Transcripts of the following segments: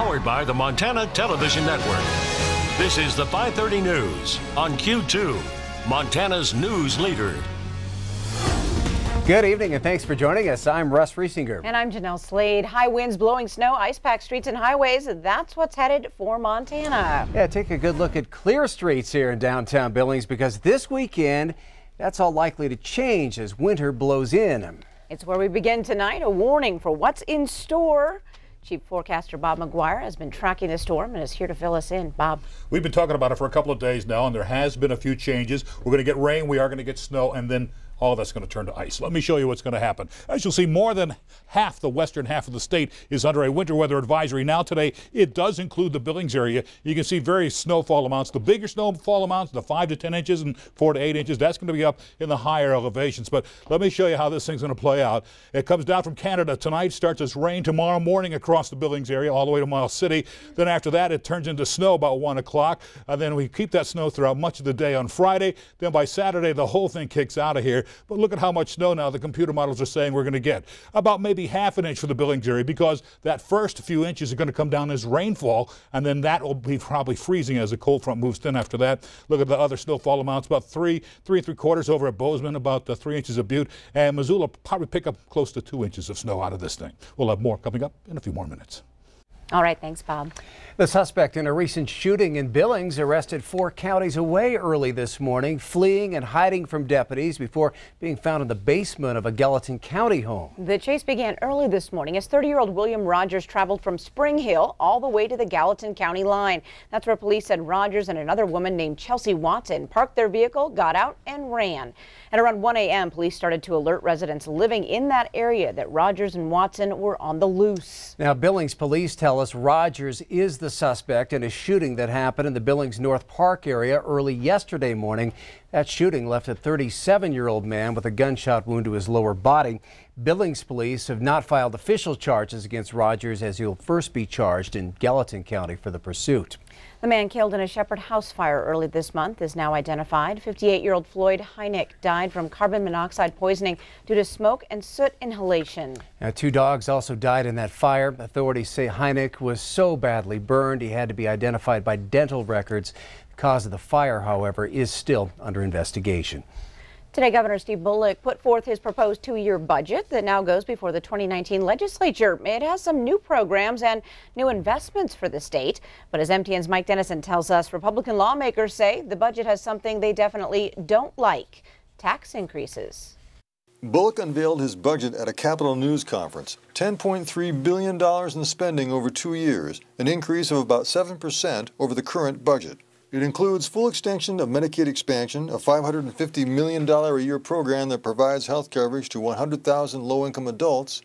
Powered by the Montana Television Network. This is the 5:30 News on Q2, Montana's news leader. Good evening and thanks for joining us. I'm Russ Riesinger. And I'm Jeanelle Slade. High winds, blowing snow, ice-packed streets and highways. That's what's headed for Montana. Yeah, take a good look at clear streets here in downtown Billings because this weekend, that's all likely to change as winter blows in. It's where we begin tonight. A warning for what's in store. Chief forecaster Bob McGuire has been tracking the storm and is here to fill us in. Bob. We've been talking about it for a couple of days now, and there has been a few changes. We're going to get rain, we are going to get snow, and then all that's going to turn to ice. Let me show you what's going to happen. As you'll see, more than half the western half of the state is under a winter weather advisory. Now today, it does include the Billings area. You can see various snowfall amounts. The bigger snowfall amounts, the 5 to 10 inches and 4 to 8 inches, that's going to be up in the higher elevations. But let me show you how this thing's going to play out. It comes down from Canada tonight, starts as rain tomorrow morning across the Billings area all the way to Miles City. Then after that, it turns into snow about 1 o'clock. And then we keep that snow throughout much of the day on Friday. Then by Saturday, the whole thing kicks out of here. But look at how much snow now the computer models are saying we're going to get. About maybe half an inch for the Billings area because that first few inches are going to come down as rainfall, and then that will be probably freezing as the cold front moves in after that. Look at the other snowfall amounts, about 3 3/4 over at Bozeman, about 3 inches of Butte, and Missoula will probably pick up close to 2 inches of snow out of this thing. We'll have more coming up in a few more minutes. All right, thanks, Bob. The suspect in a recent shooting in Billings arrested 4 counties away early this morning, fleeing and hiding from deputies before being found in the basement of a Gallatin County home. The chase began early this morning as 30-year-old William Rogers traveled from Spring Hill all the way to the Gallatin County line. That's where police said Rogers and another woman named Chelsea Watson parked their vehicle, got out, and ran. At around 1 a.m., police started to alert residents living in that area that Rogers and Watson were on the loose. Now, Billings police tell us Rogers is the suspect in a shooting that happened in the Billings North Park area early yesterday morning. That shooting left a 37-year-old man with a gunshot wound to his lower body. Billings police have not filed official charges against Rogers as he'll first be charged in Gallatin County for the pursuit. The man killed in a Shepherd house fire early this month is now identified. 58-year-old Floyd Heineck died from carbon monoxide poisoning due to smoke and soot inhalation. Now, 2 dogs also died in that fire. Authorities say Heineck was so badly burned he had to be identified by dental records. The cause of the fire, however, is still under investigation. Today, Governor Steve Bullock put forth his proposed 2-year budget that now goes before the 2019 legislature. It has some new programs and new investments for the state. But as MTN's Mike Dennison tells us, Republican lawmakers say the budget has something they definitely don't like: tax increases. Bullock unveiled his budget at a Capitol News conference. $10.3 billion in spending over 2 years, an increase of about 7% over the current budget. It includes full extension of Medicaid expansion, a $550 million a year program that provides health coverage to 100,000 low-income adults,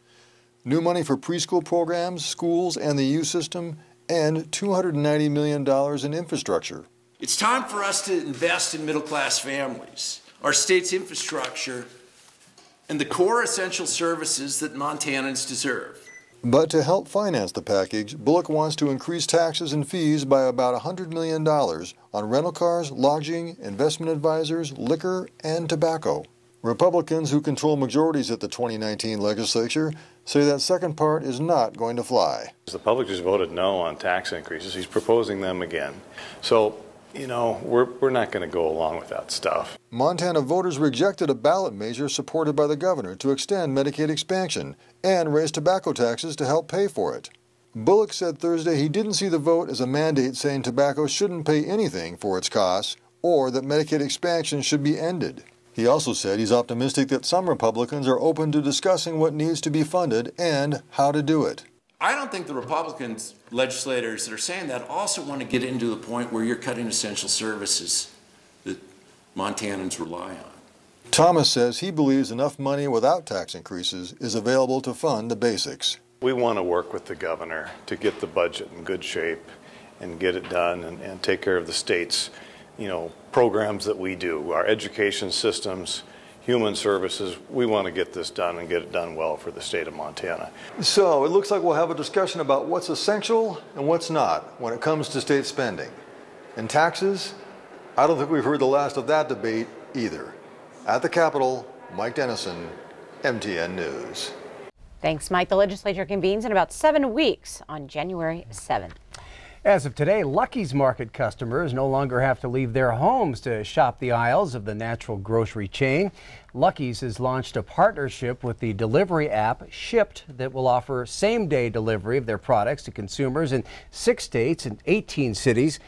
new money for preschool programs, schools, and the youth system, and $290 million in infrastructure. It's time for us to invest in middle-class families, our state's infrastructure, and the core essential services that Montanans deserve. But to help finance the package, Bullock wants to increase taxes and fees by about $100 million on rental cars, lodging, investment advisors, liquor, and tobacco. Republicans who control majorities at the 2019 legislature say that second part is not going to fly. The public just voted no on tax increases. He's proposing them again. So, you know, we're not going to go along with that stuff. Montana voters rejected a ballot measure supported by the governor to extend Medicaid expansion and raise tobacco taxes to help pay for it. Bullock said Thursday he didn't see the vote as a mandate saying tobacco shouldn't pay anything for its costs or that Medicaid expansion should be ended. He also said he's optimistic that some Republicans are open to discussing what needs to be funded and how to do it. I don't think the Republicans legislators that are saying that also want to get into the point where you're cutting essential services that Montanans rely on. Thomas says he believes enough money without tax increases is available to fund the basics. We want to work with the governor to get the budget in good shape and get it done and take care of the state's, programs that we do, our education systems, human services. We want to get this done and get it done well for the state of Montana. So it looks like we'll have a discussion about what's essential and what's not when it comes to state spending. And taxes, I don't think we've heard the last of that debate either. At the Capitol, Mike Dennison, MTN News. Thanks, Mike. The legislature convenes in about 7 weeks on January 7th. As of today, Lucky's Market customers no longer have to leave their homes to shop the aisles of the natural grocery chain. Lucky's has launched a partnership with the delivery app Shipped that will offer same-day delivery of their products to consumers in 6 states and 18 cities.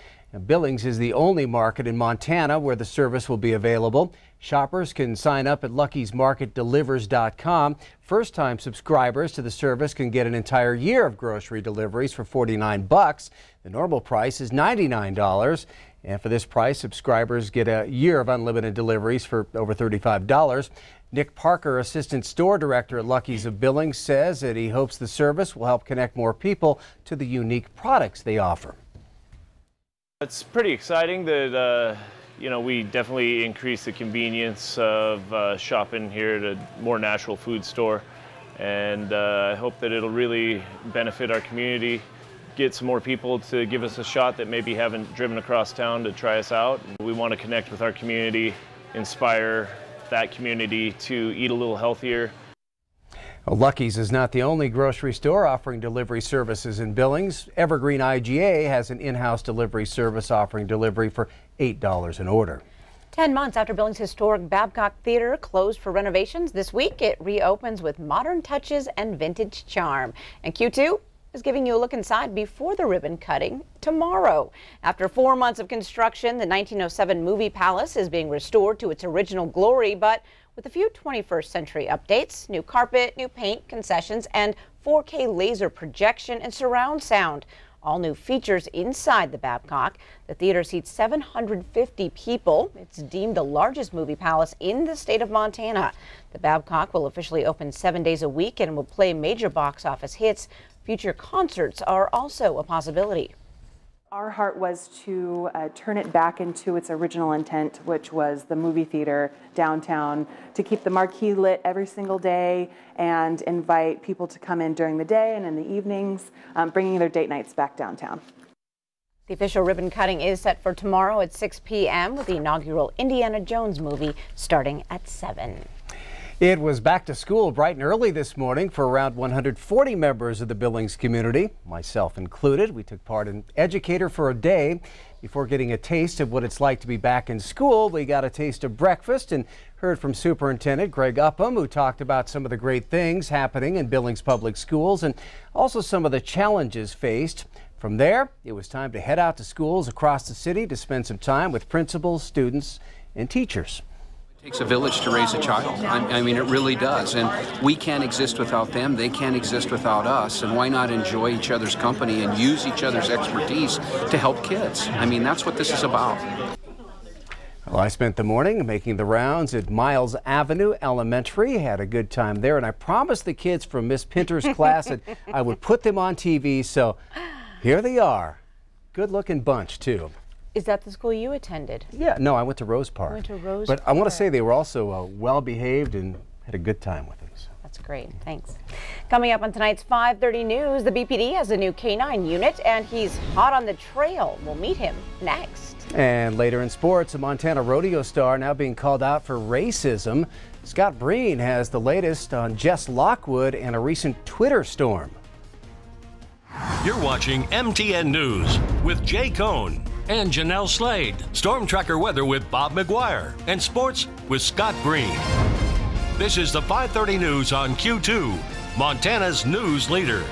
Billings is the only market in Montana where the service will be available. Shoppers can sign up at luckysmarketdelivers.com. First-time subscribers to the service can get an entire year of grocery deliveries for $49. The normal price is $99. And for this price, subscribers get a year of unlimited deliveries for over $35. Nick Parker, Assistant Store Director at Lucky's of Billings, says that he hopes the service will help connect more people to the unique products they offer. It's pretty exciting that we definitely increase the convenience of shopping here at a more natural food store, and I hope that it'll really benefit our community, get some more people to give us a shot that maybe haven't driven across town to try us out. We want to connect with our community, inspire that community to eat a little healthier. Well, Lucky's is not the only grocery store offering delivery services in Billings. Evergreen IGA has an in-house delivery service offering delivery for $8 an order. 10 months after Billings' historic Babcock Theater closed for renovations, this week it reopens with modern touches and vintage charm. And Q2 is giving you a look inside before the ribbon cutting tomorrow. After 4 months of construction, the 1907 Movie Palace is being restored to its original glory, but with a few 21st century updates: new carpet, new paint, concessions, and 4K laser projection and surround sound. All new features inside the Babcock. The theater seats 750 people. It's deemed the largest movie palace in the state of Montana. The Babcock will officially open 7 days a week and will play major box office hits. Future concerts are also a possibility. Our heart was to turn it back into its original intent, which was the movie theater downtown, to keep the marquee lit every single day and invite people to come in during the day and in the evenings, bringing their date nights back downtown. The official ribbon cutting is set for tomorrow at 6 p.m. with the inaugural Indiana Jones movie starting at 7. It was back to school bright and early this morning for around 140 members of the Billings community, myself included. We took part in Educator for a Day. Before getting a taste of what it's like to be back in school, we got a taste of breakfast and heard from Superintendent Greg Upham, who talked about some of the great things happening in Billings Public Schools and also some of the challenges faced. From there, it was time to head out to schools across the city to spend some time with principals, students, and teachers. It takes a village to raise a child. I mean, it really does. And we can't exist without them. They can't exist without us. And why not enjoy each other's company and use each other's expertise to help kids? I mean, that's what this is about. Well, I spent the morning making the rounds at Miles Avenue Elementary. Had a good time there. And I promised the kids from Miss Pinter's class that I would put them on TV. So here they are. Good looking bunch, too. Is that the school you attended? Yeah, no, I went to Rose Park. You went to Rose But Park. I want to say they were also well-behaved and had a good time with us. That's great. Thanks. Coming up on tonight's 5:30 News, the BPD has a new K-9 unit, and he's hot on the trail. We'll meet him next. And later in sports, a Montana rodeo star now being called out for racism. Scott Breen has the latest on Jess Lockwood and a recent Twitter storm. You're watching MTN News with Jay Cohn and Janelle Slade. Storm Tracker weather with Bob McGuire. And sports with Scott Breen. This is the 5:30 News on Q2, Montana's news leader.